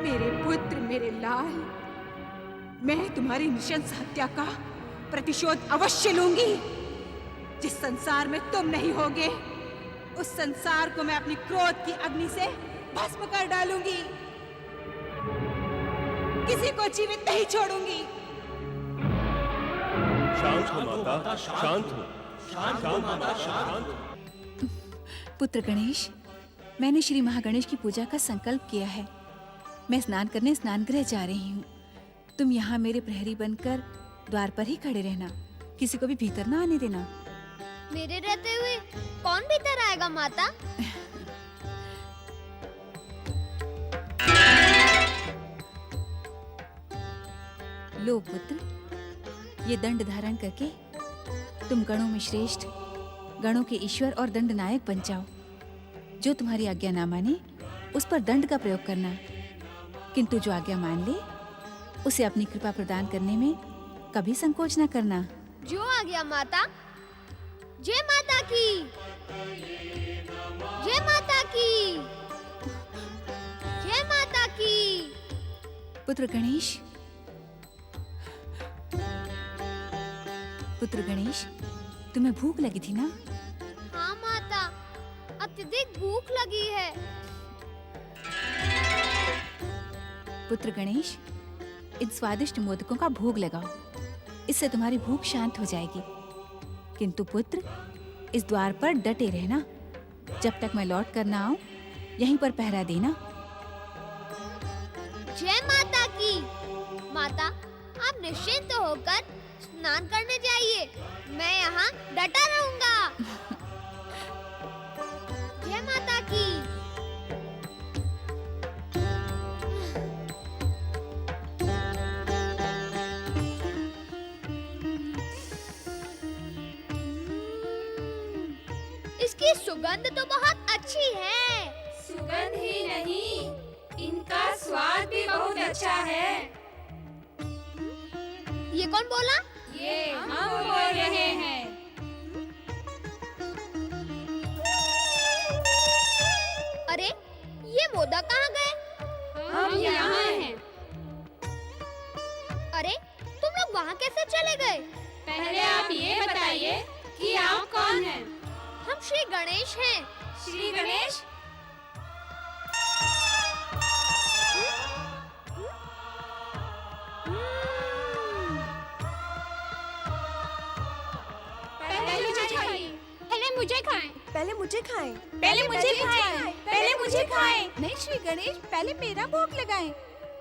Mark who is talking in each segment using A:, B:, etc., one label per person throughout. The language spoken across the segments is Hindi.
A: मेरे पुत्र, मेरे लाल, मैं तुम्हारी नृशंस हत्या का प्रतिशोध अवश्य लूंगी। जिस संसार में तुम नहीं होगे, उस संसार को मैं अपनी क्रोध की अग्नि से भस्म कर डालूंगी। किसी को जीवित नहीं छोड़ूंगी।
B: शांत हो माता, शांत हो, शांत हो माता, शांत हो।
C: पुत्र गणेश, मैंने श्री महागणेश की पूजा का संकल्प किया है। मैं स्नान करने स्नानगृह जा रही हूँ। तुम यहाँ मेरे प्रहरी बनकर द्वार पर ही खड़े रहना, किसी को भी भीतर ना आने देना।
D: मेरे रहते हुए कौन भीतर आएगा माता?
C: लो पुत्र, ये दंड धारण करके तुम गणों में श्रेष्ठ, गणों के ईश्वर और दंड नायक बन जाओ। जो तुम्हारी आज्ञा ना माने, उस पर दंड का प्रयोग करना, किंतु जो आज्ञा मान ले, उसे अपनी कृपा प्रदान करने में कभी संकोच न करना।
D: जो आ गया माता। जय माता की, जय माता की, जय माता की।
C: पुत्र गणेश, पुत्र गणेश, तुम्हें भूख लगी थी ना?
D: हाँ माता, अत्यधिक भूख लगी है।
C: पुत्र गणेश, इन स्वादिष्ट मोदकों का भोग लगाओ, इससे तुम्हारी भूख शांत हो जाएगी। किंतु पुत्र, इस द्वार पर डटे रहना। जब तक मैं लौट कर ना आऊं, यहीं पर पहरा देना।
D: जय माता की। माता, आप निश्चिंत होकर स्नान करने जाइए, मैं यहाँ डटा रहूंगा। जय माता की। इसकी सुगंध तो बहुत अच्छी है।
E: सुगंध ही नहीं, इनका स्वाद भी बहुत अच्छा है।
D: ये कौन बोला?
E: ये हम बोल रहे हैं।
D: अरे, ये मोदक कहाँ गए?
E: हम यहाँ हैं।
D: अरे, तुम लोग वहाँ कैसे चले गए?
E: पहले आप ये बताइए कि आप कौन हैं?
D: हम श्री गणेश हैं।
E: श्री गणेश? पहले मुझे खाएं।
D: पहले मुझे खाएं।
F: पहले मुझे खाएं।
E: पहले मुझे खाएं। पहले मुझे खाएं।
C: नहीं श्री गणेश, पहले मेरा भोग लगाएं।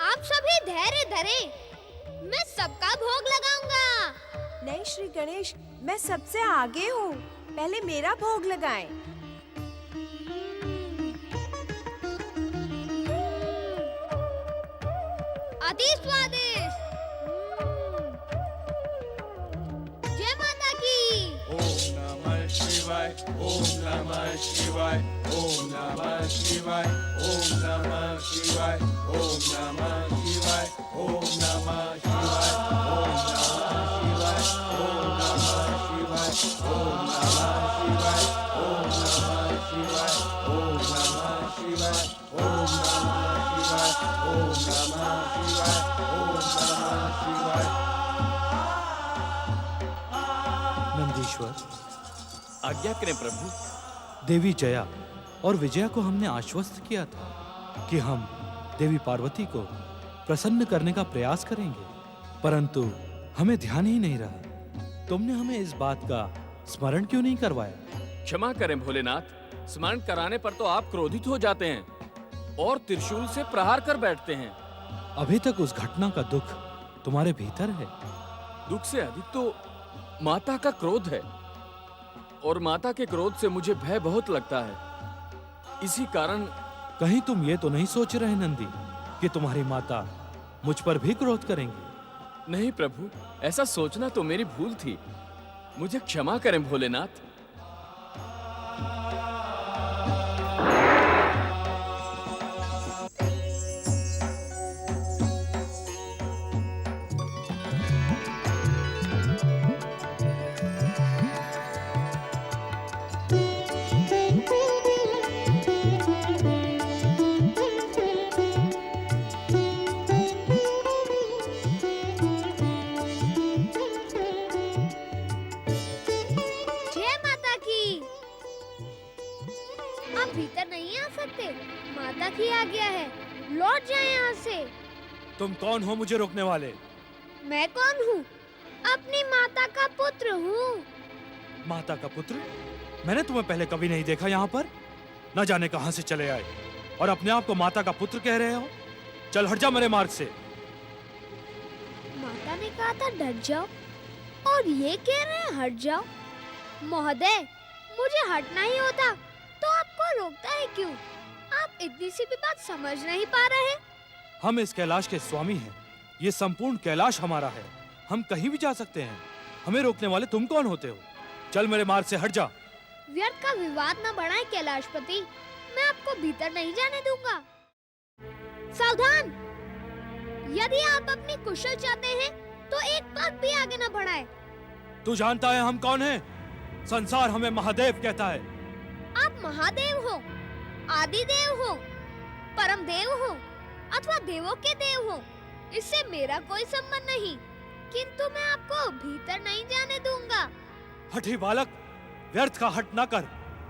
D: आप सभी धैर्य धरे, मैं सबका भोग लगाऊंगा।
F: नहीं श्री गणेश, मैं सबसे आगे हूँ, पहले मेरा भोग लगाएं।
D: अति स्वादिष्ट। जय माता की।
B: ओम नमः शिवाय, ओम नमः शिवाय, ओम नमः शिवाय, ओम नमः शिवाय, ओम नमः शिवाय, ओम नमः शिवाय, ओम नमः शिवाय, ओम नमः शिवाय, ओम नमः शिवाय, ओम नमः शिवाय, ओम नमः शिवाय, ओम नमः शिवाय, ओम नमः शिवाय, ओम नमः शिवाय।
G: नंदीश्वर,
H: आज्ञा करें प्रभु।
G: देवी जया और विजया को हमने आश्वस्त किया था कि हम देवी पार्वती को प्रसन्न करने का प्रयास करेंगे, परंतु हमें ध्यान ही नहीं रहा। तुमने हमें इस बात का स्मरण क्यों नहीं करवाया?
H: क्षमा करें भोलेनाथ, स्मरण कराने पर तो आप क्रोधित हो जाते हैं और त्रिशूल से प्रहार कर बैठते हैं।
G: अभी तक उस घटना का दुख तुम्हारे भीतर है।
H: दुख से अधिक तो माता का क्रोध है, और माता के क्रोध से मुझे भय बहुत लगता है। इसी कारण
G: कहीं तुम ये तो नहीं सोच रहे नंदी कि तुम्हारी माता मुझ पर भी क्रोध करेंगी?
H: नहीं प्रभु, ऐसा सोचना तो मेरी भूल थी। मुझे क्षमा करें भोलेनाथ।
G: तुम कौन हो मुझे रोकने वाले?
D: मैं कौन हूँ? अपनी माता का पुत्र हूँ।
G: माता का पुत्र? मैंने तुम्हें पहले कभी नहीं देखा यहाँ पर। न जाने कहां से चले आए और अपने आप को माता का पुत्र कह रहे हो। चल हट जा मेरे मार्ग से।
D: माता ने कहा था डट जाओ और ये कह रहे हैं हट जाओ। महोदय, मुझे हटना ही होता तो आपको रोकता है क्यों? आप इतनी सी भी बात समझ नहीं पा रहे।
G: हम इस कैलाश के स्वामी हैं। ये संपूर्ण कैलाश हमारा है। हम कहीं भी जा सकते हैं। हमें रोकने वाले तुम कौन होते हो? चल मेरे मार्ग से हट जा।
D: व्यर्थ का विवाद न बढ़ाए कैलाशपति, मैं आपको भीतर नहीं जाने दूंगा। सावधान! यदि आप अपनी कुशल चाहते हैं तो एक पग भी आगे न बढ़ाए।
G: तू जानता है हम कौन हैं? संसार हमें महादेव कहता है।
D: आप महादेव हो, आदिदेव हो, परम देव हो अथवा देवों के देव हो, इससे मेरा कोई संबंध नहीं, किंतु मैं आपको भीतर नहीं जाने दूंगा।
G: हठी बालक, व्यर्थ का हट ना कर।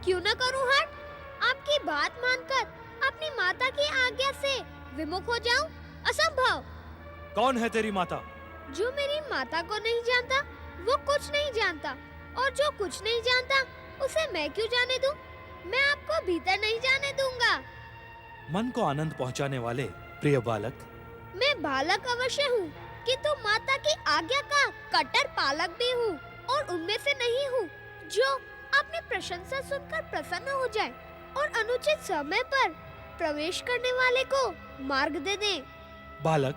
D: क्यों न करूं हट? आपकी बात मानकर अपनी माता की आज्ञा से विमुख हो जाऊं? असंभव।
G: कौन है तेरी माता?
D: जो मेरी माता को नहीं जानता वो कुछ नहीं जानता, और जो कुछ नहीं जानता उसे मैं क्यों जाने दूं? मैं आपको भीतर नहीं जाने दूंगा।
G: मन को आनंद पहुंचाने वाले प्रिय बालक।
D: मैं बालक अवश्य हूँ, किंतु माता की आज्ञा का कट्टर पालक भी हूँ, और उनमें से नहीं हूँ जो अपनी प्रशंसा सुनकर प्रसन्न हो जाए और अनुचित समय पर प्रवेश करने वाले को मार्ग दे दे।
G: बालक,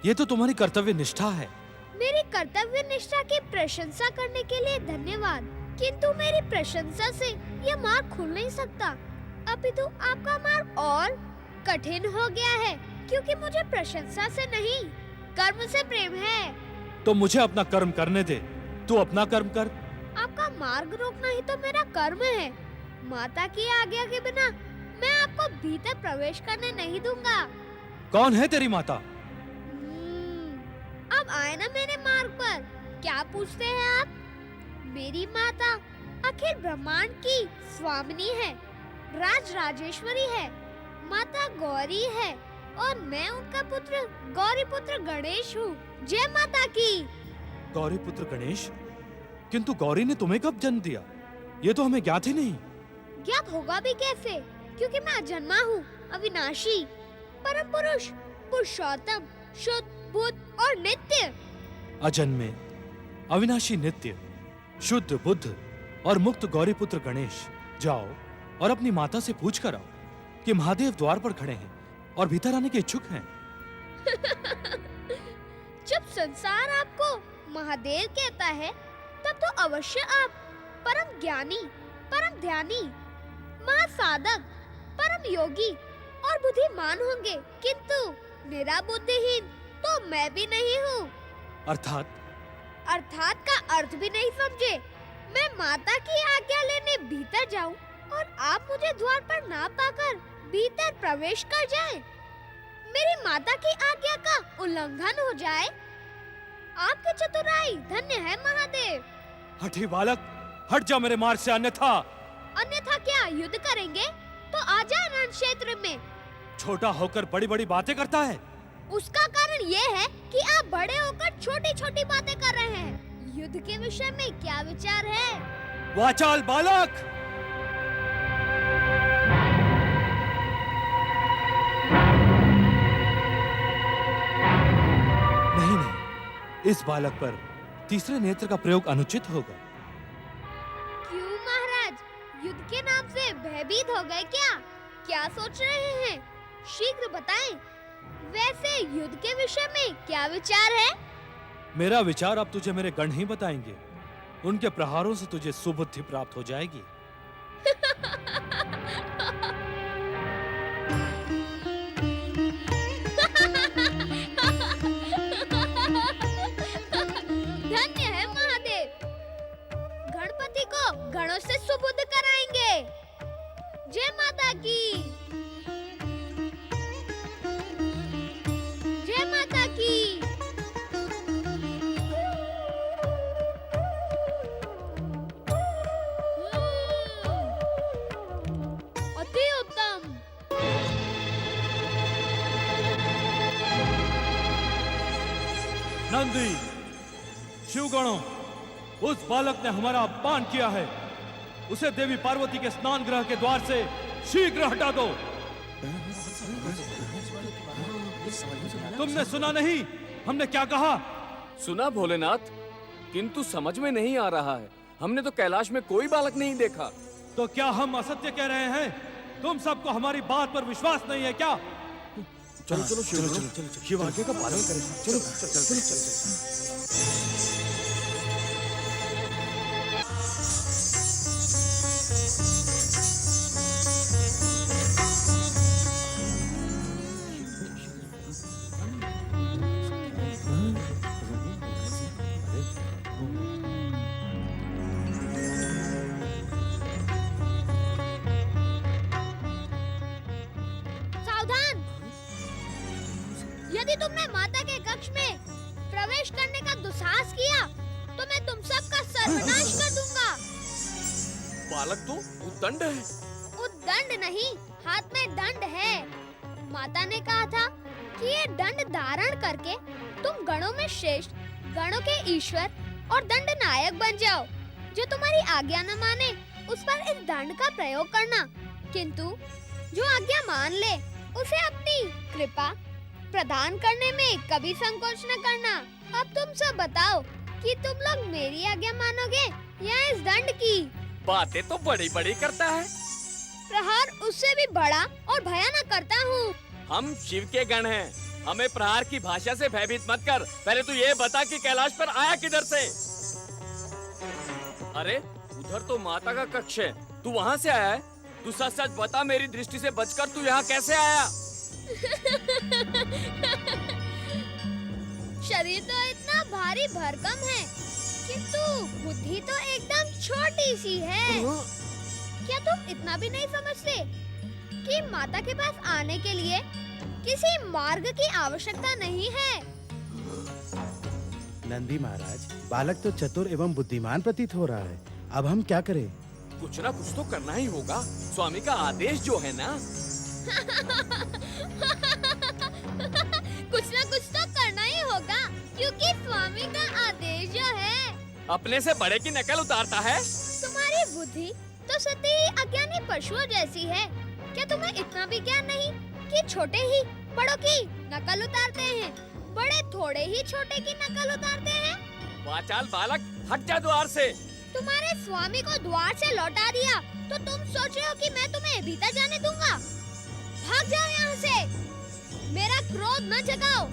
G: ये तो तुम्हारी कर्तव्य निष्ठा है।
D: मेरी कर्तव्य निष्ठा की प्रशंसा करने के लिए धन्यवाद, किंतु मेरी प्रशंसा से यह मार्ग खुल नहीं सकता। अपितु आपका मार्ग और कठिन हो गया है, क्योंकि मुझे प्रशंसा से नहीं कर्म से प्रेम है।
G: तो मुझे अपना कर्म करने दे। तू अपना कर्म कर।
D: आपका मार्ग रोकना ही तो मेरा कर्म है। माता की आज्ञा के बिना मैं आपको भीतर प्रवेश करने नहीं दूंगा।
G: कौन है तेरी माता?
D: अब आए ना मेरे मार्ग पर। क्या पूछते हैं आप? मेरी माता अखिल ब्रह्मांड की स्वामिनी है, राज राजेश्वरी है, माता गौरी है, और मैं उनका पुत्र गौरी पुत्र गणेश हूँ। जय माता की।
G: गौरी पुत्र गणेश? किंतु गौरी ने तुम्हें कब जन्म दिया? ये तो हमें ज्ञात ही नहीं।
D: ज्ञात होगा भी कैसे, क्योंकि मैं अजन्मा हूँ, अविनाशी, परम पुरुष, पुरुषोत्तम, शुद्ध, बुद्ध और नित्य।
G: अजन्मे, अविनाशी, नित्य, शुद्ध, बुद्ध और मुक्त गौरी पुत्र गणेश, जाओ और अपनी माता से पूछ कर आओ कि महादेव द्वार पर खड़े हैं और भीतर आने के इच्छुक हैं।
D: जब संसार आपको महादेव कहता है, तब तो अवश्य आप परम ज्ञानी, परम ध्यानी, महासाधक, परम योगी और बुद्धिमान होंगे, किंतु मेरा बुद्धिहीन तो मैं भी नहीं हूँ।
G: अर्थात
D: का अर्थ भी नहीं समझे। मैं माता की आज्ञा लेने भीतर जाऊं और आप मुझे द्वार पर ना पाकर भीतर प्रवेश कर जाएं। मेरी माता की आज्ञा का उल्लंघन हो जाए। आपकी चतुराई धन्य है महादेव।
G: हठी बालक, हट जा मेरे मार्ग से, अन्यथा
D: क्या युद्ध करेंगे? तो आ जाए रण क्षेत्र में।
G: छोटा होकर बड़ी बड़ी बातें करता है।
D: उसका कारण ये है कि आप बड़े होकर छोटी छोटी बातें कर रहे हैं। युद्ध के विषय में क्या विचार है?
G: वाचाल बालक! नहीं, इस बालक पर तीसरे नेत्र का प्रयोग अनुचित होगा।
D: क्यों महाराज, युद्ध के नाम से भयभीत हो गए क्या? क्या सोच रहे हैं? शीघ्र बताएं। वैसे युद्ध के विषय में क्या विचार है?
G: मेरा विचार अब तुझे मेरे गण ही बताएंगे। उनके प्रहारों से तुझे सुबुद्धि प्राप्त हो जाएगी।
D: धन्य है महादेव, गणपति को गणों से सुबुद्ध कराएंगे। जय माता की। जय माता की।
G: नंदी, शिवगणों, उस बालक ने हमारा अपमान किया है। उसे देवी पार्वती के स्नान गृह के द्वार से शीघ्र हटा दो। तुमने सुना नहीं हमने क्या कहा?
H: सुना भोलेनाथ, किंतु समझ में नहीं आ रहा है। हमने तो कैलाश में कोई बालक नहीं देखा।
G: तो क्या हम असत्य कह रहे हैं? तुम सबको हमारी बात पर विश्वास नहीं है क्या?
H: चलो चलो शिव आज्ञा का पालन करें। चलो चलो चलो चलो।
D: सावधान! यदि तुमने माता के कक्ष में प्रवेश करने का दुस्साहस किया तो मैं तुम सबका सर्वनाश कर दूंगा।
H: बालक तो उद्दंड है।
D: उद्दंड नहीं, हाथ में दंड है। माता ने कहा था कि ये दंड धारण करके तुम गणों में श्रेष्ठ, गणों के ईश्वर और दंड नायक बन जाओ। जो तुम्हारी आज्ञा न माने उस पर इस दंड का प्रयोग करना, किंतु जो आज्ञा मान ले उसे अपनी कृपा प्रदान करने में कभी संकोच न करना। अब तुम सब बताओ कि तुम लोग मेरी आज्ञा मानोगे या इस दंड की?
H: बातें तो बड़ी बड़ी करता है।
D: प्रहार उससे भी बड़ा और भयानक करता हूँ।
H: हम शिव के गण हैं। हमें प्रहार की भाषा से भयभीत मत कर। पहले तू ये बता कि कैलाश पर आया किधर से? अरे उधर तो माता का कक्ष है, तू वहाँ से आया है? तू सच सच बता, मेरी दृष्टि से बचकर तू यहाँ कैसे आया?
D: शरीर तो इतना भारी भरकम है, किंतु बुद्धि तो एकदम छोटी सी है। क्या तुम इतना भी नहीं समझते कि माता के पास आने के लिए किसी मार्ग की आवश्यकता नहीं है?
I: नंदी महाराज, बालक तो चतुर एवं बुद्धिमान प्रतीत हो रहा है। अब हम क्या करें?
H: कुछ ना कुछ तो करना ही होगा। स्वामी का आदेश जो है ना।
D: कुछ ना कुछ तो करना ही होगा, क्योंकि स्वामी का आदेश जो है।
H: अपने से बड़े की नकल उतारता है।
D: तुम्हारी बुद्धि तो सती अज्ञानी पशुओं जैसी है। क्या तुम्हें इतना भी ज्ञान नहीं कि छोटे ही बड़ों की नकल उतारते हैं, बड़े थोड़े ही छोटे की नकल उतारते हैं?
H: वाचाल बालक, हट जा द्वार से।
D: तुम्हारे स्वामी को द्वार से लौटा दिया तो तुम सोच रहे हो कि मैं तुम्हें भीतर जाने दूंगा? भाग जाओ यहाँ से, मेरा क्रोध न जगाओ,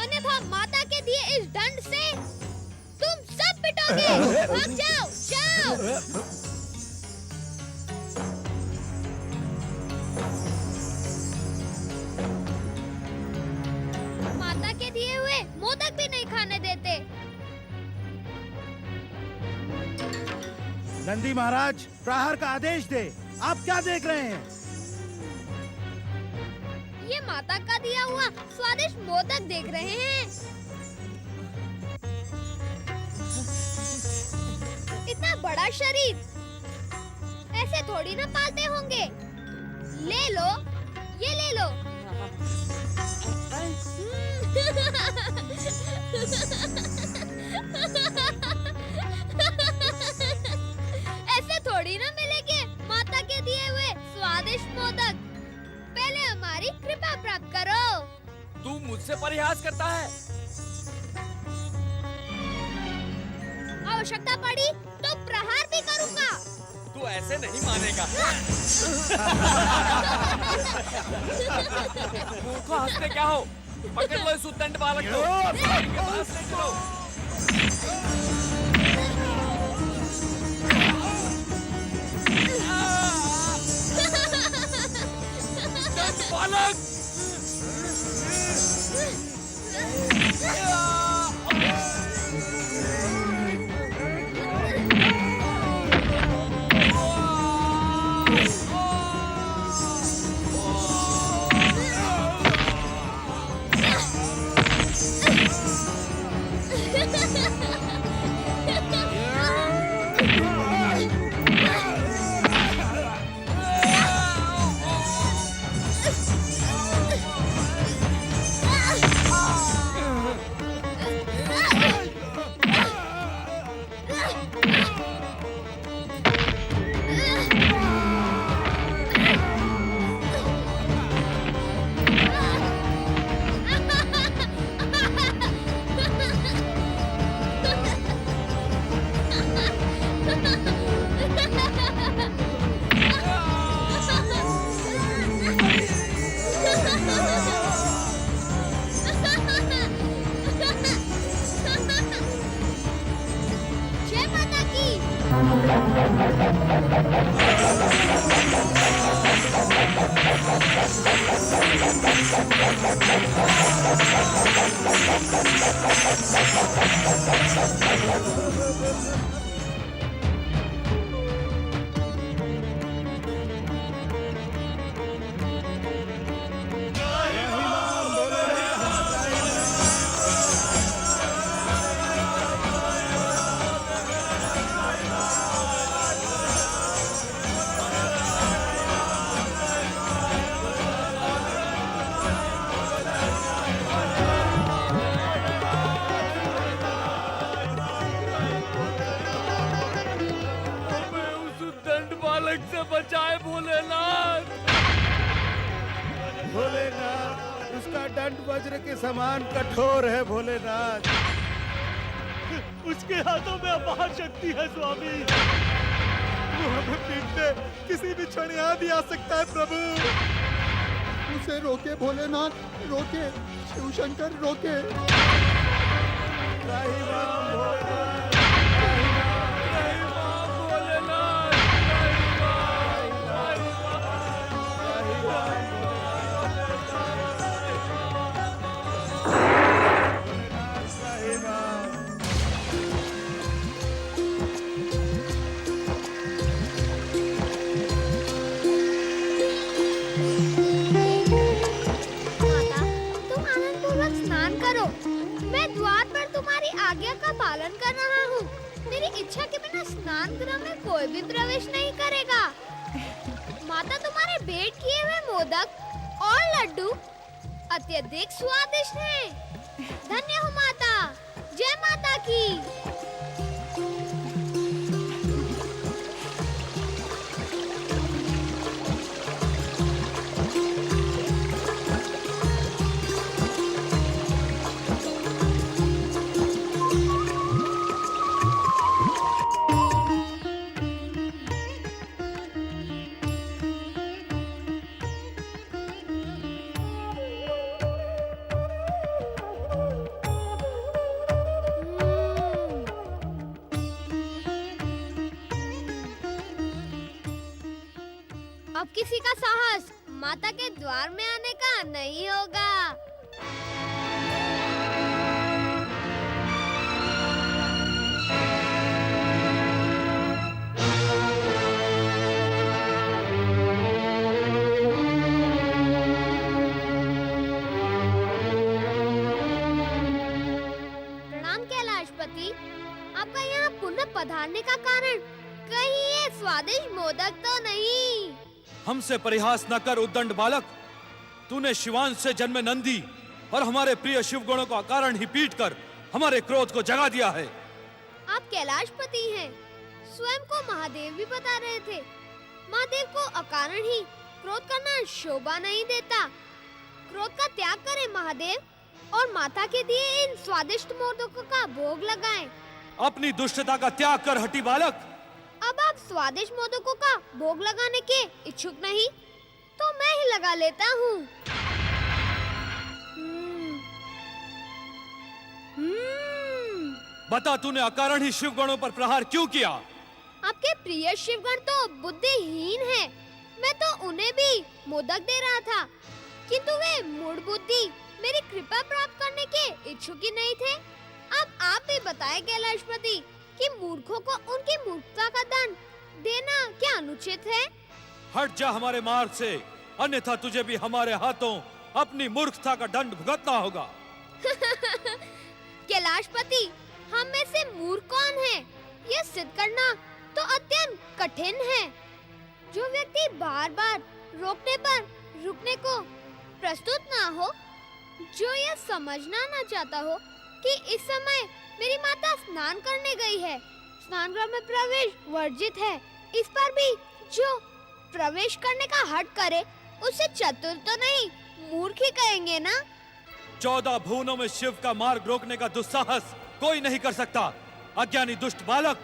D: अन्यथा माता के दिए इस दंड से तुम सब पिटोगे। भाग जाओ, जाओ। माता के दिए हुए मोदक भी नहीं खाने देते।
I: नंदी महाराज, प्रहार का आदेश दे। आप क्या देख रहे हैं?
D: ये माता का दिया हुआ स्वादिष्ट मोदक देख रहे हैं। इतना बड़ा शरीर ऐसे थोड़ी ना पालते होंगे। ले लो, ये ले लो। ऐसे थोड़ी ना मिलेंगे माता के दिए हुए स्वादिष्ट मोदक। पहले हमारी कृपा प्राप्त करो।
H: तू मुझसे परिहास करता है।
D: आवश्यकता पड़ी तो प्रहार भी करूंगा।
H: तू ऐसे नहीं मानेगा। मूर्खों, हंसते क्या हो? पकड़ लो इस उद्दंड बालक को, इनके पास ले चलो। उद्दंड बालक! हमें उस दंड बालक से बचाए भोलेनाथ।
I: भोलेनाथ, उसका दंड वज्र के समान कठोर है भोलेनाथ।
J: उसके हाथों में अपार शक्ति है स्वामी। वो हमें पीटने किसी भी क्षण यहाँ भी आ सकता है प्रभु।
B: उसे रोके भोलेनाथ, रोके शिव शंकर, रोके।
I: त्राहि माम भोलेनाथ।
D: माता, तुम आनंदपूर्वक स्नान करो। मैं द्वार पर तुम्हारी आज्ञा का पालन कर रहा हूँ। मेरी इच्छा के बिना स्नान गृह में कोई भी प्रवेश नहीं करेगा। माता, तुम्हारे भेंट किए हुए मोदक और लड्डू अत्यधिक स्वादिष्ट हैं। धन्य हो माता। जय माता की। अब किसी का साहस माता के द्वार में आने का नहीं होगा। प्रणाम कैलाशपति। आपका यहाँ पुनः पधारने का कारण कहीं ये स्वादिष्ट मोदक तो नहीं?
G: हमसे परिहास न कर उद्दंड बालक। तूने शिवांश से जन्मे नंदी और हमारे प्रिय शिवगुणों का कारण ही पीट कर हमारे क्रोध को जगा दिया है।
D: आप कैलाशपति हैं। स्वयं को महादेव भी बता रहे थे। महादेव को अकारण ही क्रोध करना शोभा नहीं देता। क्रोध का त्याग करें महादेव और माता के दिए इन स्वादिष्ट मोदकों का भोग लगाएं।
G: अपनी दुष्टता का त्याग कर हटी बालक।
D: अब आप स्वादिष्ट मोदकों का भोग लगाने के इच्छुक नहीं तो मैं ही लगा लेता हूँ।
G: बता, तूने अकारण ही शिवगणों पर प्रहार क्यों किया?
D: आपके प्रिय शिवगण तो बुद्धिहीन हैं। मैं तो उन्हें भी मोदक दे रहा था, किंतु वे मूढ़ बुद्धि मेरी कृपा प्राप्त करने के इच्छुक ही नहीं थे। अब आप भी बताएं कैलाशपति कि मूर्खों को उनकी मूर्खता का दंड देना क्या अनुचित है?
G: हट जा हमारे मार्ग से, अन्यथा तुझे भी हमारे हाथों अपनी मूर्खता का दंड भुगतना होगा।
D: कैलाशपति, हम में से मूर्ख कौन है, यह सिद्ध करना तो अत्यंत कठिन है। जो व्यक्ति बार बार रोकने पर रुकने को प्रस्तुत ना हो, जो यह समझना ना चाहता हो कि इस समय मेरी माता स्नान करने गई है, स्नान गृह में प्रवेश वर्जित है, इस पर भी जो प्रवेश करने का हट करे उसे चतुर तो नहीं मूर्ख ही कहेंगे ना।
G: 14 भुवनों में शिव का मार्ग रोकने का दुस्साहस कोई नहीं कर सकता। अज्ञानी दुष्ट बालक,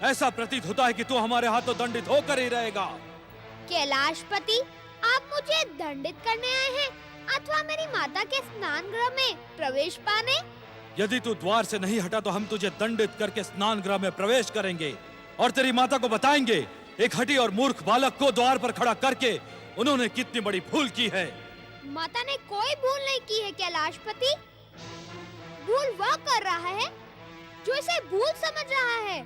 G: ऐसा प्रतीत होता है कि तू हमारे हाथों दंडित होकर ही रहेगा।
D: कैलाशपति, आप मुझे दंडित करने आए हैं अथवा मेरी माता के स्नान गृह में प्रवेश पाने?
G: यदि तू द्वार से नहीं हटा तो हम तुझे दंडित करके स्नान गृह में प्रवेश करेंगे और तेरी माता को बताएंगे एक हठी और मूर्ख बालक को द्वार पर खड़ा करके उन्होंने कितनी बड़ी भूल की है।
D: माता ने कोई भूल नहीं की है कैलाशपति। भूल वह कर रहा है जो इसे भूल समझ रहा है।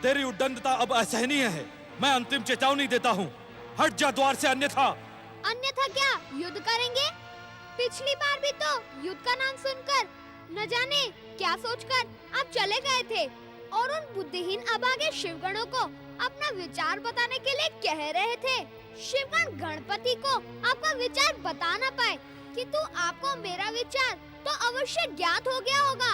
G: तेरी उद्दंडता अब असहनीय है। मैं अंतिम चेतावनी देता हूँ, हट जा द्वार से, अन्यथा।
D: अन्यथा क्या युद्ध करेंगे? पिछली बार भी तो युद्ध का नाम सुनकर न जाने क्या सोचकर आप चले गए थे और उन बुद्धिहीन अभागे शिवगणों को अपना विचार बताने के लिए कह रहे थे। शिवगण गणपति को आपका विचार बता न पाए, किंतु आपको मेरा विचार तो अवश्य ज्ञात हो गया होगा।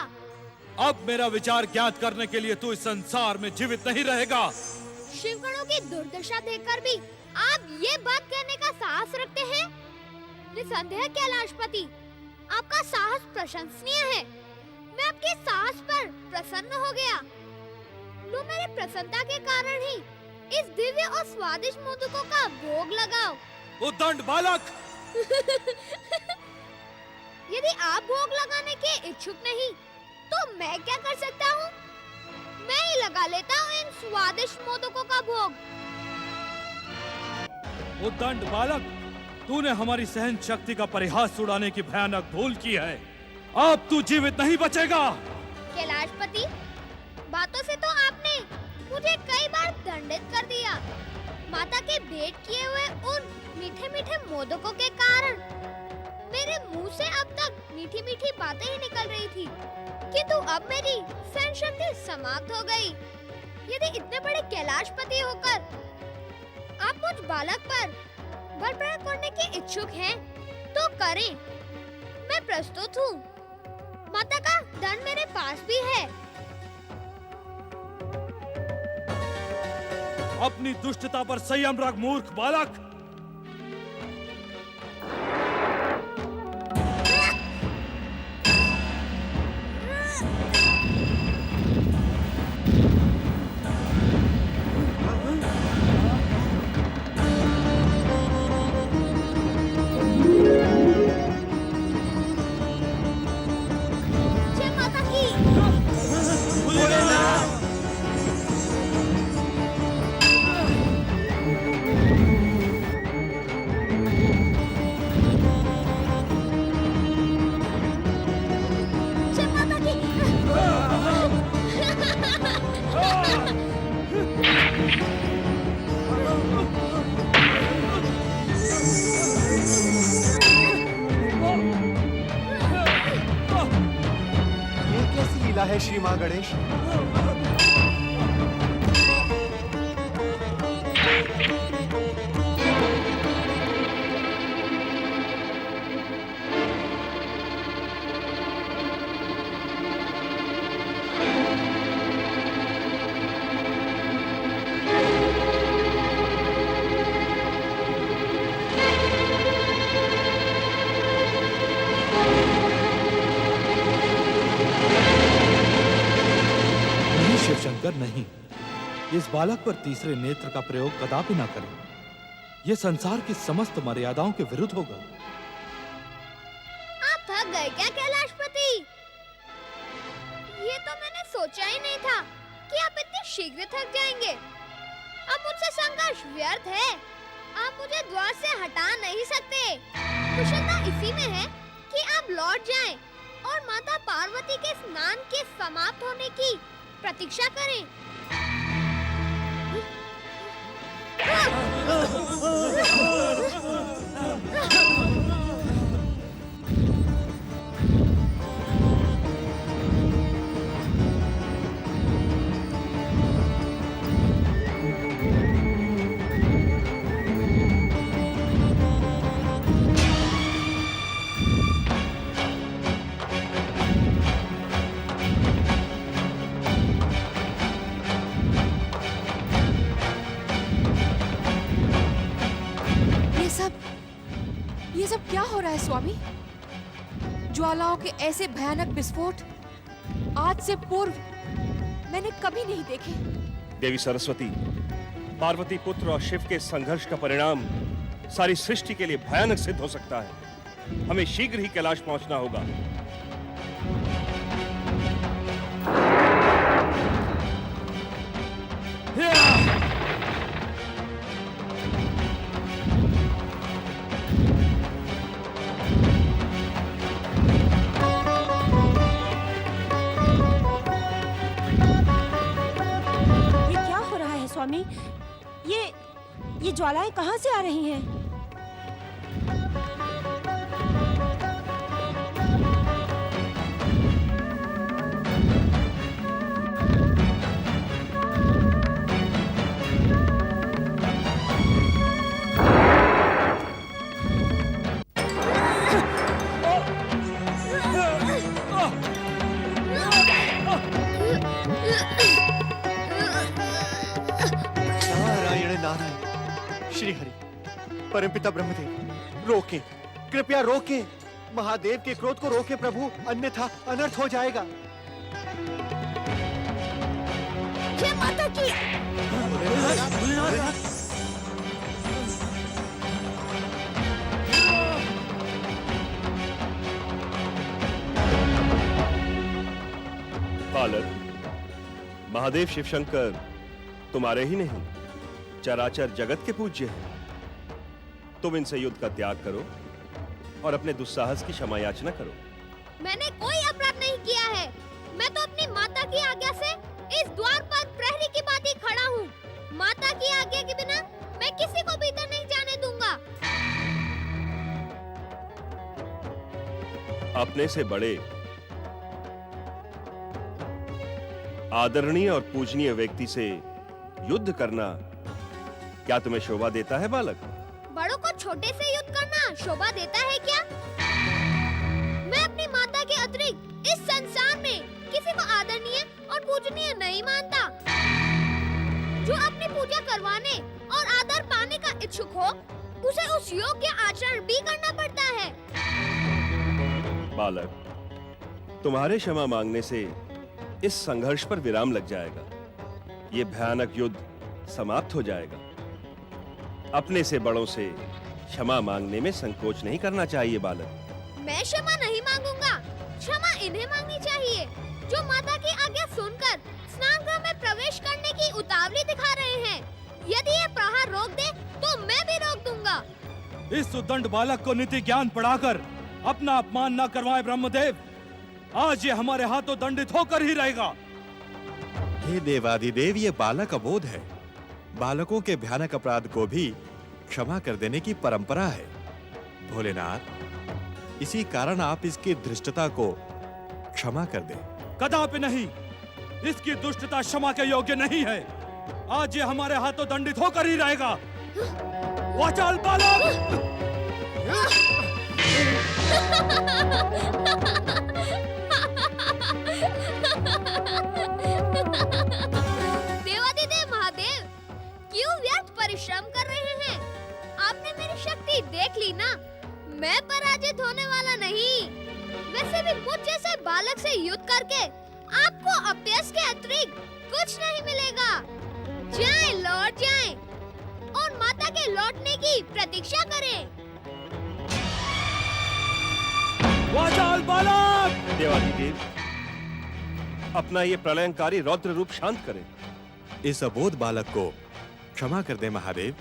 G: अब मेरा विचार ज्ञात करने के लिए तू इस संसार में जीवित नहीं रहेगा।
D: शिवगणों की दुर्दशा देखकर भी आप ये बात कहने का साहस रखते हैं? निसंदेह कैलाशपति, आपका साहस प्रशंसनीय है। मैं आपके साहस पर प्रसन्न हो गया। लो, मेरी प्रसन्नता के कारण ही इस दिव्य और स्वादिष्ट मोदकों का भोग लगाओ।
G: उद्दंड बालक!
D: यदि आप भोग लगाने के इच्छुक नहीं, तो मैं क्या कर सकता हूँ? मैं ही लगा लेता हूँ इन स्वादिष्ट मोदकों का भोग।
G: उद्दंड बालक, तूने हमारी सहन शक्ति का परिहास उड़ाने की भयानक भूल की है। अब तू जीवित नहीं बचेगा।
D: कैलाशपति, बातों से तो आपने मुझे कई बार दंडित कर दिया। माता के भेंट किए हुए उन मीठे मीठे मोदकों के कारण मेरे मुंह से अब तक मीठी मीठी बातें ही निकल रही थी, किंतु अब मेरी सहन शक्ति समाप्त हो गई। यदि इतने बड़े कैलाशपति होकर आप मुझ बालक पर बल प्रयोग करने के इच्छुक हैं, तो करें। मैं प्रस्तुत हूँ। माता का दंड मेरे पास भी है।
G: अपनी दुष्टता पर संयम रख, मूर्ख बालक।
D: जय माता की। जय माता की।
J: ये कैसी लीला है श्री माँ गणेश?
G: नहीं शिवशंकर, नहीं। इस बालक पर तीसरे नेत्र का प्रयोग कदापि न करें। यह संसार की समस्त मर्यादाओं के विरुद्ध होगा।
D: आप थक गए क्या कैलाशपति? ये तो मैंने सोचा ही नहीं था कि आप इतने शीघ्र थक जाएंगे। अब मुझसे संघर्ष व्यर्थ है। आप मुझे द्वार से हटा नहीं सकते। कुशलता इसी में है कि आप लौट जाएं और माता पार्वती के स्नान के समाप्त होने की प्रतीक्षा करें।
C: ये सब क्या हो रहा है स्वामी? ज्वालाओं के ऐसे भयानक विस्फोट आज से पूर्व मैंने कभी नहीं देखे।
K: देवी सरस्वती, पार्वती पुत्र और शिव के संघर्ष का परिणाम सारी सृष्टि के लिए भयानक सिद्ध हो सकता है। हमें शीघ्र ही कैलाश पहुंचना होगा।
F: स्वामी, ये ज्वालाएं कहाँ से आ रही हैं?
J: नारायण नारायण। श्री हरि, परमपिता ब्रह्मदेव, रोके, कृपया रोके। महादेव के क्रोध को रोके प्रभु, अन्यथा अनर्थ हो जाएगा।
D: जय माता की।
K: बालक, महादेव शिवशंकर तुम्हारे ही नहीं, चराचर जगत के पूज्य हैं। तुम इनसे युद्ध का त्याग करो और अपने दुस्साहस की क्षमा याचना करो।
D: मैंने कोई अपराध नहीं किया है। मैं तो अपनी माता की आज्ञा से इस द्वार पर प्रहरी की भांति खड़ा हूँ। माता की आज्ञा के बिना मैं किसी को भीतर नहीं जाने दूंगा।
K: अपने से बड़े, आदरणीय और पूजनीय व्यक्ति से युद्ध करना क्या तुम्हें शोभा देता है बालक?
D: बड़ों को छोटे से युद्ध करना शोभा देता है क्या? मैं अपनी माता के अतिरिक्त इस संसार में किसी को आदरणीय और पूजनीय नहीं मानता। जो अपनी पूजा करवाने और आदर पाने का इच्छुक हो, उसे उस योग्य आचरण भी करना पड़ता है।
K: बालक, तुम्हारे क्षमा मांगने से इस संघर्ष पर विराम लग जाएगा। ये भयानक युद्ध समाप्त हो जाएगा। अपने से बड़ों से क्षमा मांगने में संकोच नहीं करना चाहिए बालक।
D: मैं क्षमा नहीं मांगूंगा। क्षमा इन्हें मांगनी चाहिए जो माता की आज्ञा सुनकर स्नान गृह में प्रवेश करने की उतावली दिखा रहे हैं। यदि ये प्रहार रोक दे तो मैं भी रोक दूंगा।
G: इस उद्दंड बालक को नीति ज्ञान पढ़ाकर अपना अपमान न करवाएं ब्रह्मदेव। आज ये हमारे हाथों दंडित होकर ही रहेगा।
J: हे देवाधिदेव, ये बालक अबोध है। बालकों के भयानक अपराध को भी क्षमा कर देने की परंपरा है। भोलेनाथ, इसी कारण आप इसकी धृष्टता को क्षमा कर दें।
G: कदापि नहीं, इसकी दुष्टता क्षमा के योग्य नहीं है। आज ये हमारे हाथों दंडित होकर ही रहेगा। वाचाल बालक!
D: देवाधिदेव महादेव, क्यों व्यर्थ परिश्रम कर रहे हैं? आपने मेरी शक्ति देख ली ना। मैं पराजित होने वाला नहीं। वैसे भी मुझ जैसे बालक से युद्ध करके आपको अपयश के अतिरिक्त कुछ नहीं मिलेगा। जाएं, लौट जाएं और माता के लौटने की प्रतीक्षा करें।
G: वाचाल बालक!
K: देवाधिदेव, अपना ये प्रलयंकारी रौद्र रूप शांत करें।
J: इस अबोध बालक को क्षमा कर दे महादेव।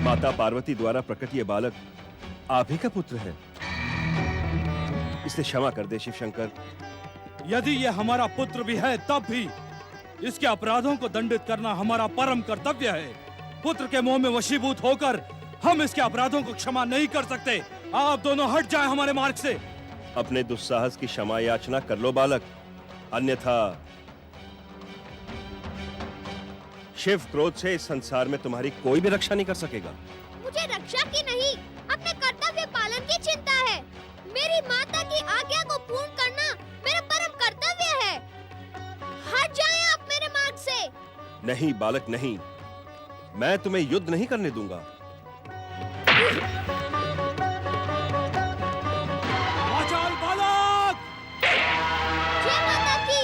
K: माता पार्वती द्वारा प्रकट ये बालक आप ही का पुत्र है। इसे क्षमा कर दे शिवशंकर।
G: यदि ये हमारा पुत्र भी है तब भी इसके अपराधों को दंडित करना हमारा परम कर्तव्य है। पुत्र के मोह में वशीभूत होकर हम इसके अपराधों को क्षमा नहीं कर सकते। आप दोनों हट जाएं हमारे मार्ग से।
K: अपने दुस्साहस की क्षमा याचना कर लो बालक, अन्यथा शिव क्रोध से इस संसार में तुम्हारी कोई भी रक्षा नहीं कर सकेगा।
D: मुझे रक्षा की नहीं, अपने कर्तव्य पालन की चिंता है। मेरी माता की आज्ञा को पूर्ण करना मेरा परम कर्तव्य है। हट जाएं आप मेरे मार्ग से।
K: नहीं बालक नहीं, मैं तुम्हें युद्ध नहीं करने दूंगा।
G: वाचाल बालक!
D: जय माता की।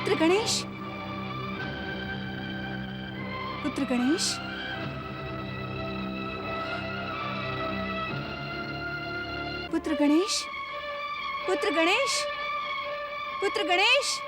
C: पुत्र गणेश, पुत्र गणेश, पुत्र गणेश, पुत्र गणेश, पुत्र गणेश।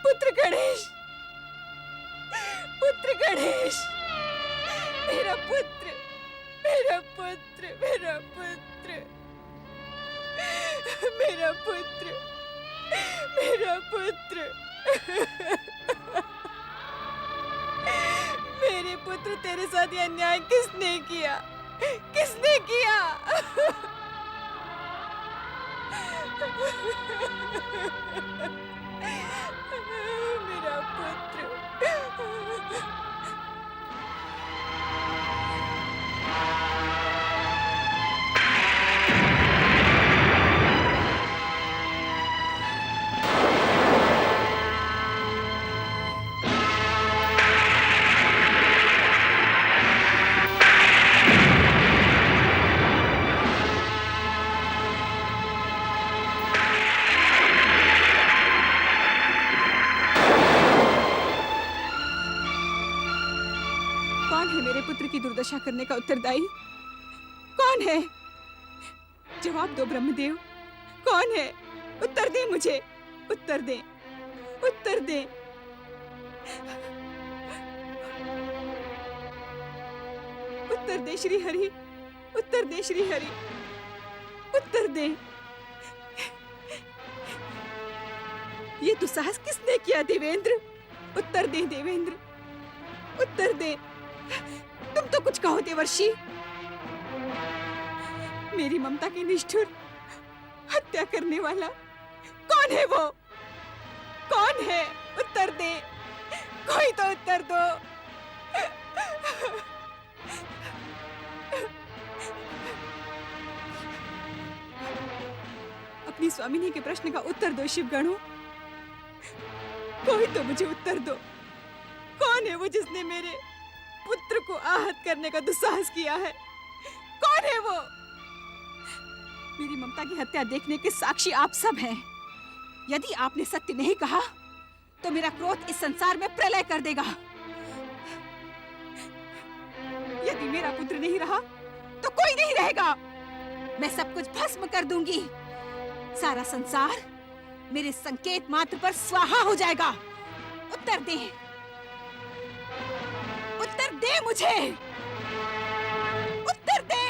A: पुत्र गणेश, पुत्र गणेश, मेरा पुत्र, मेरा पुत्र, मेरा पुत्र, मेरा पुत्र, मेरा पुत्र, मेरे पुत्र, तेरे साथ ये अन्याय किसने किया? किसने किया? मेरा पुत्र। कौन है मेरे पुत्र की दुर्दशा करने का उत्तरदायी? कौन है? जवाब दो ब्रह्मदेव, कौन है? उत्तर दे मुझे, उत्तर दे, उत्तर दे। उत्तर दे श्री हरि, उत्तर दे श्री हरि, उत्तर दे। ये दुस्साहस किसने किया देवेंद्र? उत्तर दे देवेंद्र, उत्तर दे। तुम तो कुछ कहो देवर्षि। मेरी ममता की निष्ठुर हत्या करने वाला कौन है? वो कौन है? उत्तर दे, कोई तो उत्तर दो। अपनी स्वामिनी के प्रश्न का उत्तर दो शिवगणों, कोई तो मुझे उत्तर दो। कौन है वो जिसने मेरे पुत्र को आहत करने का दुस्साहस किया है? कौन है वो? मेरी ममता की हत्या देखने के साक्षी आप सब हैं। यदि आपने सत्य नहीं कहा तो मेरा क्रोध इस संसार में प्रलय कर देगा। यदि मेरा पुत्र नहीं रहा तो कोई नहीं रहेगा। मैं सब कुछ भस्म कर दूंगी। सारा संसार मेरे संकेत मात्र पर स्वाहा हो जाएगा। उत्तर दे, उत्तर दे मुझे, उत्तर दे।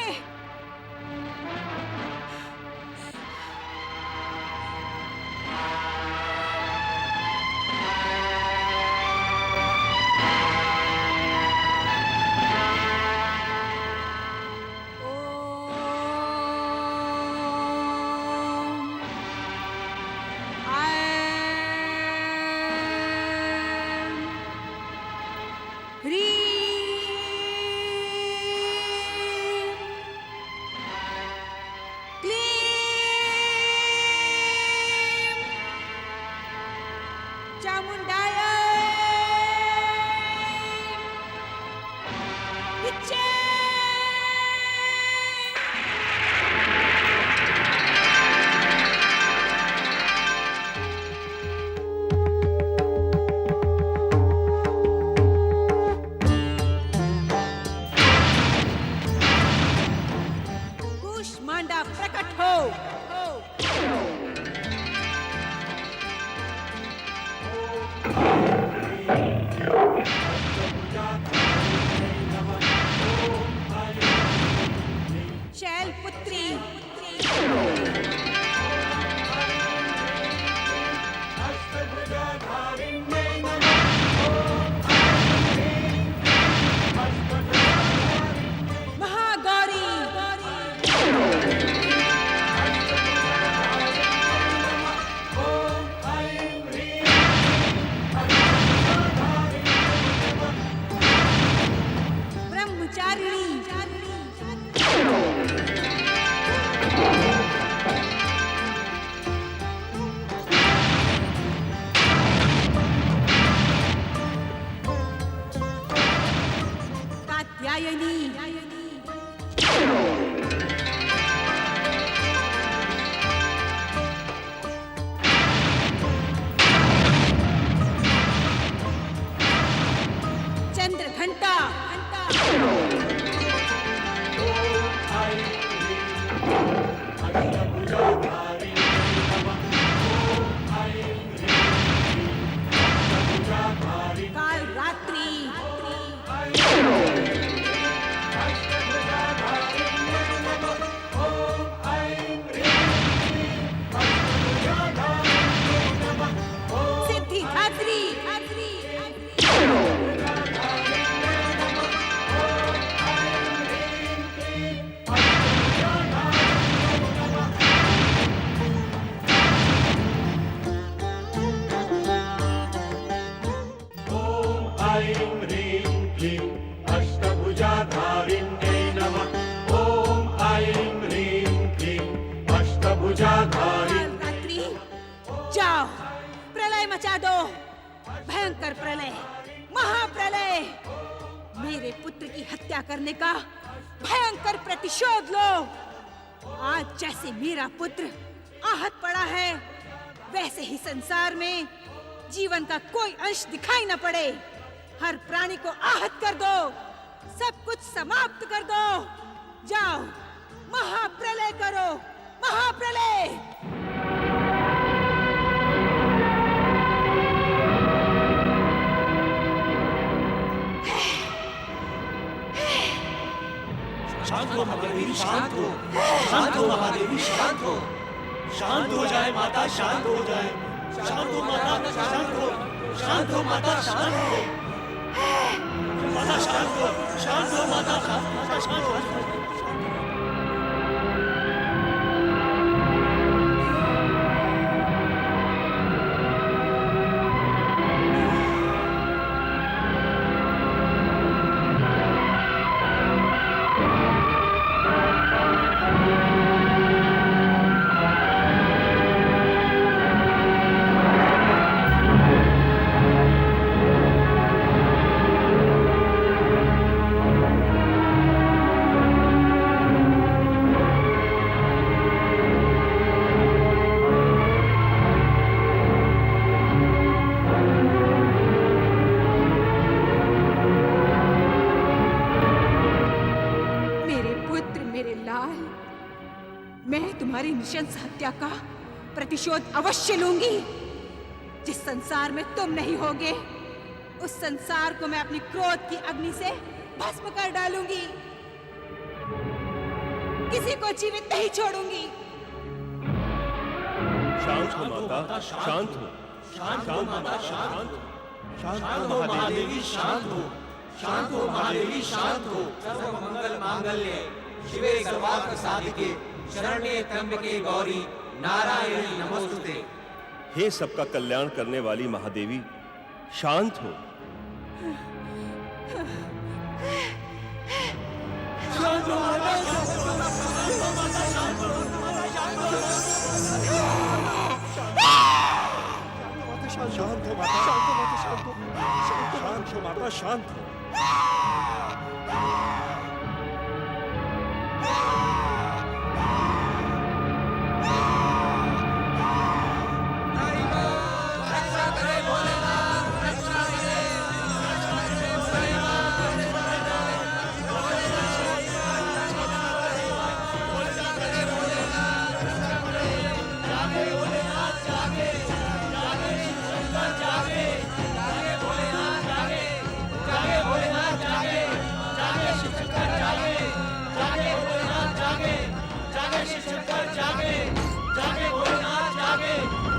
A: कात्यायनी। चंद्रघंटा। काल रात्रि। सिद्धिदात्री।
B: ऐं ह्रीं क्लीं अष्टभुजाधारिण्यै नमः। ॐ ऐं ह्रीं क्लीं अष्टभुजाधारिण्यै।
A: काल रात्रि, जाओ प्रलय मचा दो, भयंकर प्रलय, महाप्रलय। मेरे पुत्र की हत्या करने का भयंकर प्रतिशोध लो। आज जैसे मेरा पुत्र आहत पड़ा है, वैसे ही संसार में जीवन का कोई अंश दिखाई न पड़े। हर प्राणी को आहत कर दो, सब कुछ समाप्त कर दो। जाओ महाप्रलय करो, महाप्रलय।
J: शांत हो महादेवी, शांत हो। शांत हो महादेवी, शांत हो। शांत हो जाए माता, शांत हो जाए। शांत हो माता, शांत हो। शांत हो माता, शांत हो। माता शांत हो, शांत हो माता, शांत हो।
A: मैं तुम्हारी नृशंस हत्या का प्रतिशोध अवश्य लूंगी। जिस संसार में तुम नहीं होगे, उस संसार को मैं अपनी क्रोध की अग्नि से भस्म कर डालूंगी। किसी को जीवित नहीं छोड़ूंगी।
K: शांत हो माता, शांत हो।
J: शांत हो माता, शांत हो। शांत हो महादेवी, शांत हो। शांत हो महादेवी, शांत हो।
L: सर्व मंगल मांगल्ये शिवे सर्वार्थ साधिके शरण्ये त्र्यंबके गौरी नारायणी नमोस्तुते।
K: हे सबका कल्याण करने वाली महादेवी, शांत हो।
J: शांत हो माता, शांत हो माता, शांत हो। शांत हो माता, शांत हो माता, शांत हो। शांत हो माता, शांत हो।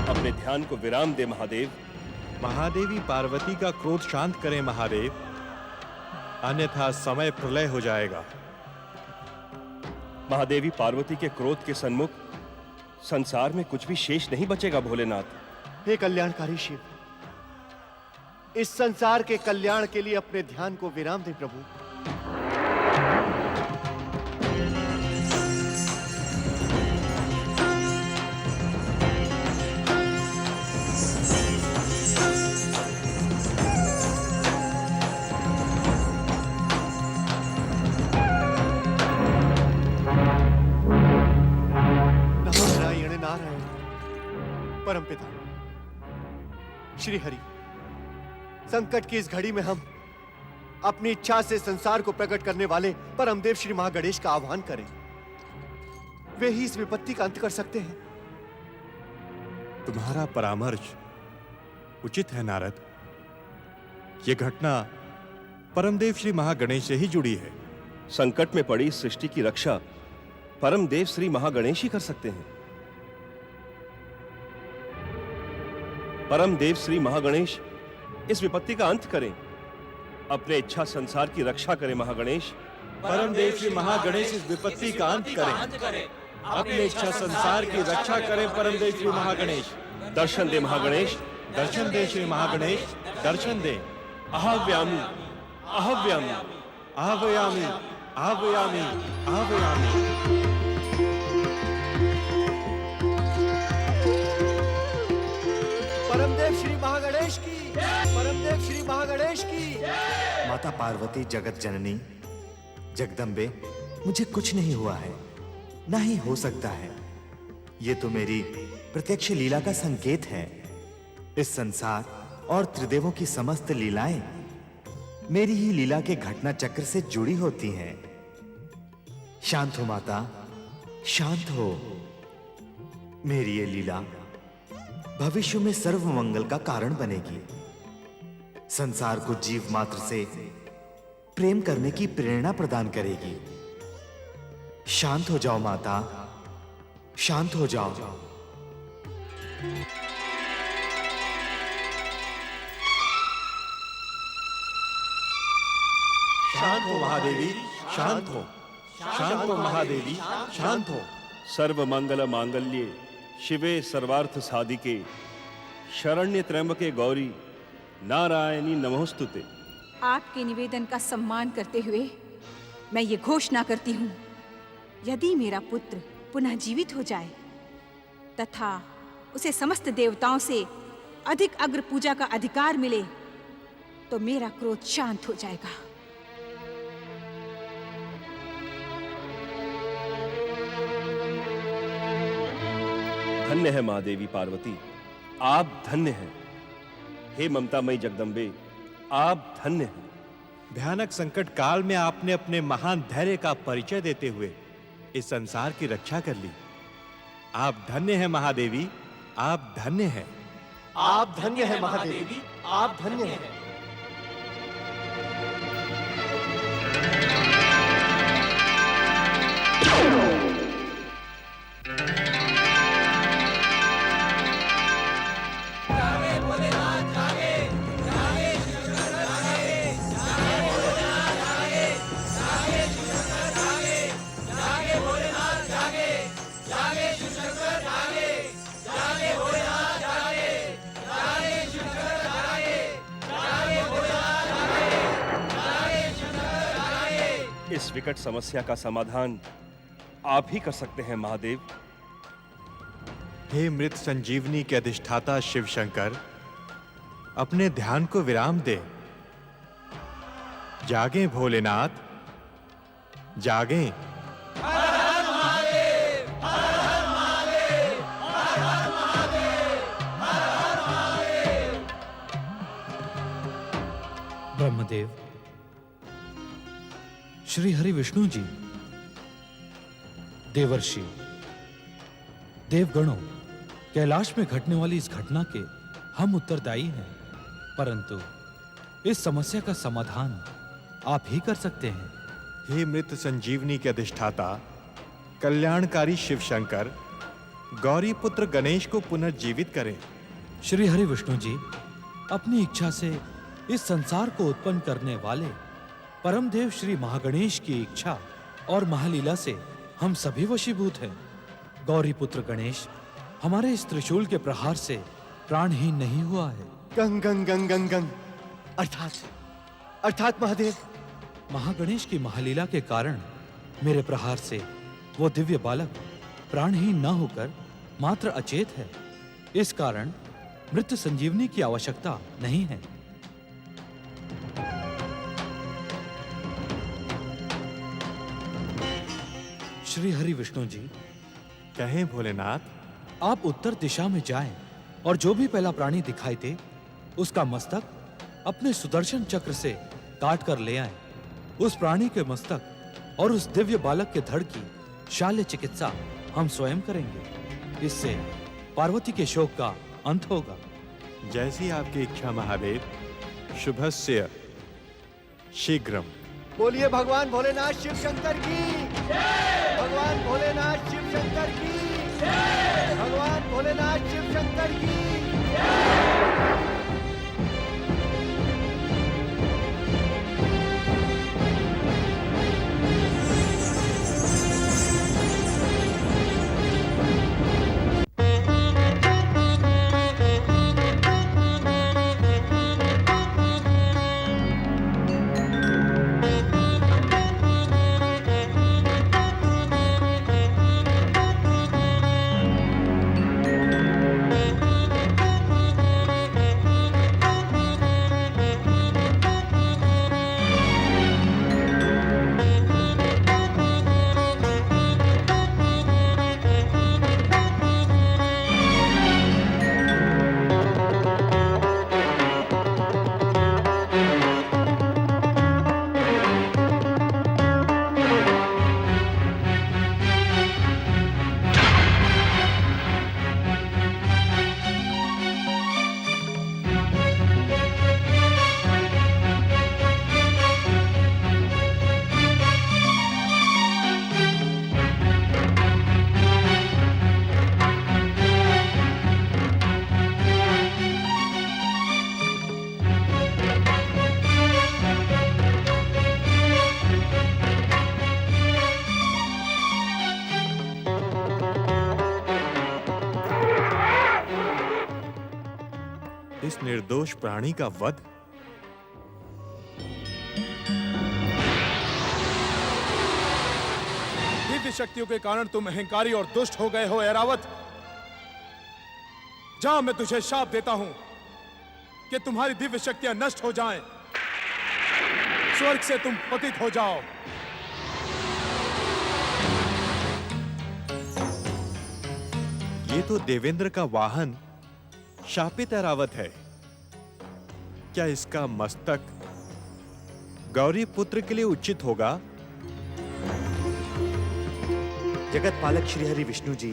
K: अपने ध्यान को विराम दे महादेव।
M: महादेवी पार्वती का क्रोध शांत करें महादेव, अन्यथा समय प्रलय हो जाएगा।
K: महादेवी पार्वती के क्रोध के सन्मुख संसार में कुछ भी शेष नहीं बचेगा भोलेनाथ।
J: हे कल्याणकारी शिव, इस संसार के कल्याण के लिए अपने ध्यान को विराम दे प्रभु। परमपिता श्री हरि, संकट की इस घड़ी में हम अपनी इच्छा से संसार को प्रकट करने वाले परमदेव श्री महागणेश का आह्वान करें। वे ही इस विपत्ति का अंत कर सकते हैं।
M: तुम्हारा परामर्श उचित है नारद। ये घटना परमदेव श्री महागणेश से ही जुड़ी है।
K: संकट में पड़ी इस सृष्टि की रक्षा परमदेव श्री महागणेश ही कर सकते हैं। परमदेव श्री महागणेश इस विपत्ति का अंत करें, अपने इच्छा संसार की रक्षा करें। महागणेश,
M: परमदेव श्री महागणेश इस विपत्ति का अंत करें, अपने इच्छा संसार की रक्षा करें। परमदेव श्री महागणेश,
K: दर्शन दे महागणेश,
M: दर्शन दे श्री महागणेश, दर्शन दे।
K: आह्वयामि, आह्वयामि,
M: आह्वयामि, आह्वयामि, आह्वयामि।
J: परमदेव श्री महागणेश की, परमदेव श्री महागणेश की।
N: माता पार्वती जगत जननी जगदम्बे, मुझे कुछ नहीं हुआ है, ना ही हो सकता है। ये तो मेरी प्रत्यक्ष लीला का संकेत है। इस संसार और त्रिदेवों की समस्त लीलाएं मेरी ही लीला के घटना चक्र से जुड़ी होती हैं। शांत हो माता, शांत हो। मेरी ये लीला भविष्य में सर्व मंगल का कारण बनेगी। संसार को जीव मात्र से प्रेम करने की प्रेरणा प्रदान करेगी। शांत हो जाओ माता, शांत हो जाओ।
M: शांत हो महादेवी, शांत हो। शांत हो महादेवी, शांत हो।
K: सर्व मंगल मांगल्ये शिवे सर्वार्थ साधिके शरण्य त्र्यंबके गौरी नारायणी नमोस्तुते।
A: आपके निवेदन का सम्मान करते हुए मैं ये घोषणा करती हूँ, यदि मेरा पुत्र पुनः जीवित हो जाए तथा उसे समस्त देवताओं से अधिक अग्र पूजा का अधिकार मिले तो मेरा क्रोध शांत हो जाएगा।
K: धन्य है माँ देवी पार्वती, आप धन्य हैं। हे ममतामयी जगदम्बे, आप धन्य हैं।
M: भयानक संकट काल में आपने अपने महान धैर्य का परिचय देते हुए इस संसार की रक्षा कर ली। आप धन्य हैं महादेवी, आप धन्य हैं।
J: आप धन्य है महादेवी, आप धन्य हैं।
K: इस विकट समस्या का समाधान आप ही कर सकते हैं महादेव।
M: हे मृत संजीवनी के अधिष्ठाता शिव शंकर, अपने ध्यान को विराम दे। जागे भोलेनाथ, जागे।
G: ब्रह्मदेव, श्री हरि विष्णु जी, देवर्षि, देवगणों, कैलाश में घटने वाली इस घटना के हम उत्तरदायी हैं, परंतु इस समस्या का समाधान आप ही कर सकते हैं।
M: हे मृत संजीवनी के अधिष्ठाता कल्याणकारी शिव शंकर, गौरी पुत्र गणेश को पुनर्जीवित करें।
G: श्री हरि विष्णु जी, अपनी इच्छा से इस संसार को उत्पन्न करने वाले परमदेव श्री महागणेश की इच्छा और महालीला से हम सभी वशीभूत हैं। गौरी पुत्र गणेश हमारे इस त्रिशूल के प्रहार से प्राणहीन नहीं हुआ है।
J: गंग गंग गंग गंग गंग, अर्थात महादेव,
G: महागणेश की महालीला के कारण मेरे प्रहार से वो दिव्य बालक प्राणहीन न होकर मात्र अचेत है। इस कारण मृत संजीवनी की आवश्यकता नहीं है। श्री हरि विष्णु जी,
M: कहें भोलेनाथ।
G: आप उत्तर दिशा में जाएं और जो भी पहला प्राणी दिखाई दे उसका मस्तक अपने सुदर्शन चक्र से काट कर ले आए। उस प्राणी के मस्तक और उस दिव्य बालक के धड़ की शाल्य चिकित्सा हम स्वयं करेंगे। इससे पार्वती के शोक का अंत होगा।
M: जैसी आपकी इच्छा महादेव। शुभस्य शीघ्रम।
J: बोलिए भगवान भोलेनाथ शिव शंकर की। भगवान भोलेनाथ शिव शंकर की। भगवान भोलेनाथ शिव शंकर की।
M: इस निर्दोष प्राणी का वध।
B: दिव्य शक्तियों के कारण तुम अहंकारी और दुष्ट हो गए हो ऐरावत। जा, मैं तुझे शाप देता हूं कि तुम्हारी दिव्य शक्तियां नष्ट हो जाएं, स्वर्ग से तुम पतित हो जाओ।
M: ये तो देवेंद्र का वाहन शापित ऐरावत है। क्या इसका मस्तक गौरी पुत्र के लिए उचित होगा?
N: जगत पालक श्री हरि विष्णु जी,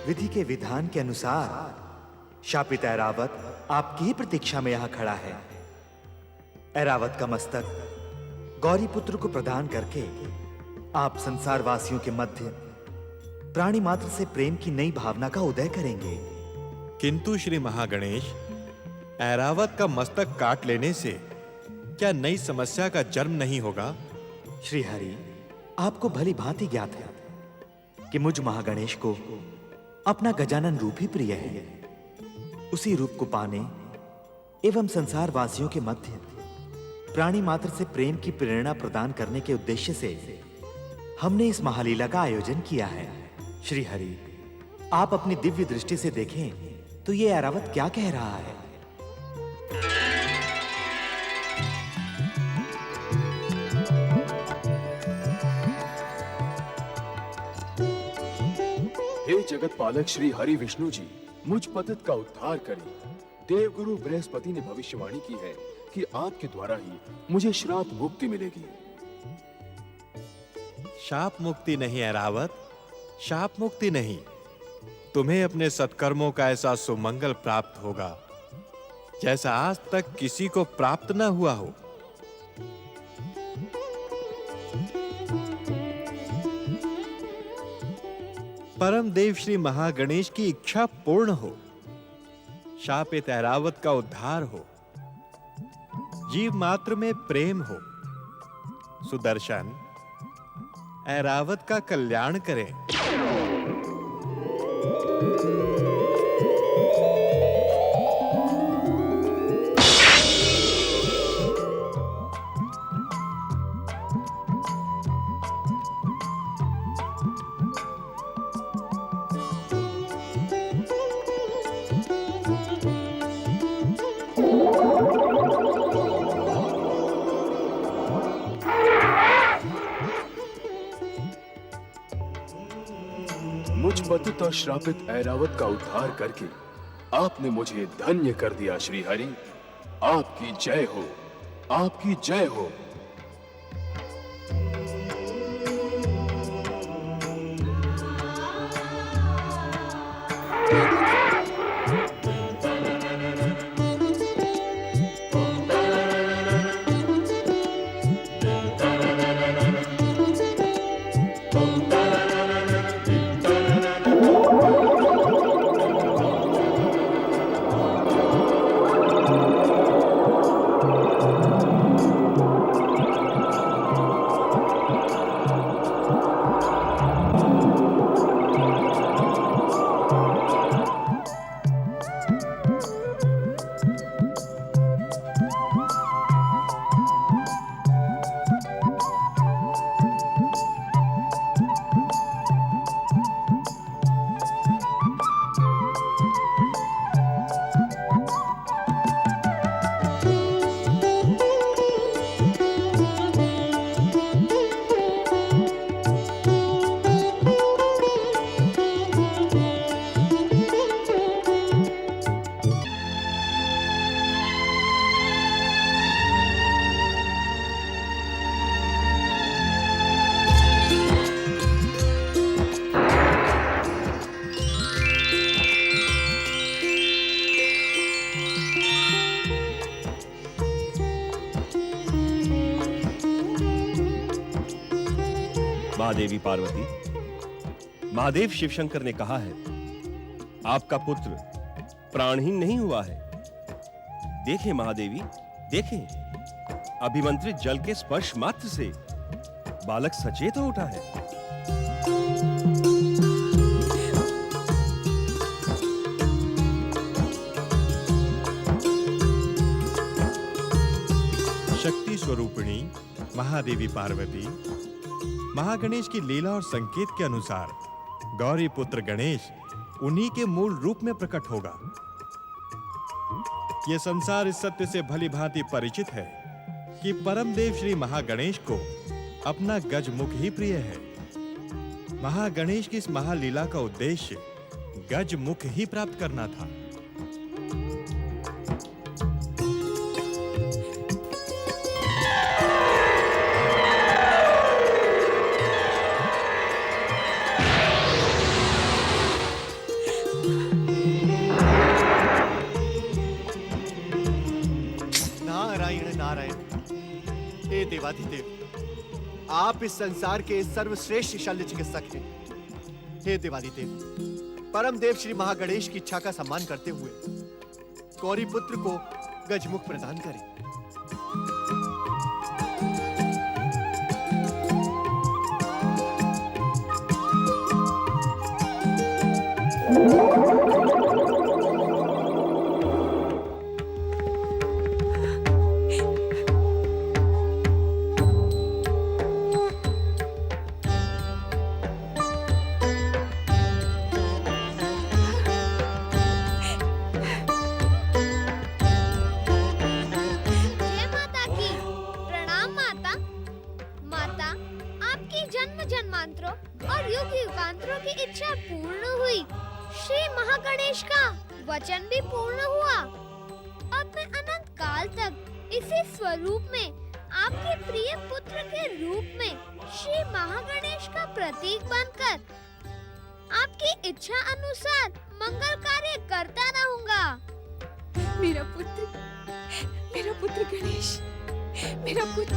N: विधि के विधान के अनुसार शापित ऐरावत आपकी ही प्रतीक्षा में यहां खड़ा है। ऐरावत का मस्तक गौरी पुत्र को प्रदान करके आप संसार वासियों के मध्य प्राणी मात्र से प्रेम की नई भावना का उदय करेंगे।
M: किंतु श्री महागणेश, ऐरावत का मस्तक काट लेने से क्या नई समस्या का जन्म नहीं होगा?
N: श्री हरि, आपको भली भांति ज्ञात है कि मुझ महागणेश को अपना गजानन रूप ही प्रिय है। उसी रूप को पाने एवं संसार वासियों के मध्य प्राणी मात्र से प्रेम की प्रेरणा प्रदान करने के उद्देश्य से हमने इस महालीला का आयोजन किया है। श्री हरि, आप अपनी दिव्य दृष्टि से देखें तो ये ऐरावत क्या कह रहा है।
O: हे जगत पालक श्री हरि विष्णु जी, मुझ पतित का उद्धार करें। देवगुरु बृहस्पति ने भविष्यवाणी की है कि आपके द्वारा ही मुझे श्राप मुक्ति मिलेगी।
M: शाप मुक्ति नहीं ऐरावत, शाप मुक्ति नहीं। तुम्हें अपने सत्कर्मों का ऐसा सुमंगल प्राप्त होगा जैसा आज तक किसी को प्राप्त न हुआ हो। परम देव श्री महागणेश की इच्छा पूर्ण हो, शापित ऐरावत का उद्धार हो, जीव मात्र में प्रेम हो। सुदर्शन, ऐरावत का कल्याण करें।
O: पतित और श्रापित ऐरावत का उद्धार करके आपने मुझे धन्य कर दिया श्री हरि। आपकी जय हो, आपकी जय हो।
K: महादेवी पार्वती, महादेव शिवशंकर ने कहा है आपका पुत्र प्राणहीन नहीं हुआ है। देखें महादेवी, देखें, अभिमंत्रित जल के स्पर्श मात्र से बालक सचेत हो उठा है।
M: शक्ति स्वरूपिणी महादेवी पार्वती, महागणेश की लीला और संकेत के अनुसार गौरी पुत्र गणेश उन्हीं के मूल रूप में प्रकट होगा। यह संसार इस सत्य से भली भांति परिचित है कि परम देव श्री महागणेश को अपना गजमुख ही प्रिय है। महागणेश की इस महालीला का उद्देश्य गजमुख ही प्राप्त करना था।
J: हे देवाधिदेव, आप इस संसार के सर्वश्रेष्ठ शल्य चिकित्सक हैं। हे देवाधिदेव, परम देव श्री महागणेश की इच्छा का सम्मान करते हुए गौरी पुत्र को गजमुख प्रदान करें।
D: वचन भी पूर्ण हुआ। अब मैं अनंत काल तक इसी स्वरूप में आपके प्रिय पुत्र के रूप में श्री महागणेश का प्रतीक बनकर आपकी इच्छा अनुसार मंगल कार्य करता रहूंगा।
A: मेरा पुत्र गणेश, मेरा पुत्र।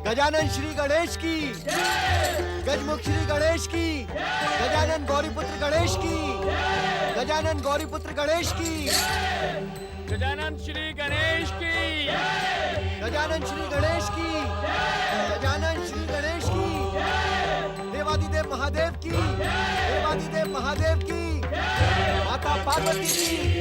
J: गजानन श्री गणेश की, गजमुख श्री गणेश की, गजानन गौरीपुत्र गणेश की, गजानन गौरीपुत्र गणेश की,
H: गजानन श्री गणेश की,
J: गजानन श्री गणेश की, गजानन श्री गणेश की, देवादिदेव महादेव की, देवादिदेव महादेव की, माता पार्वती की,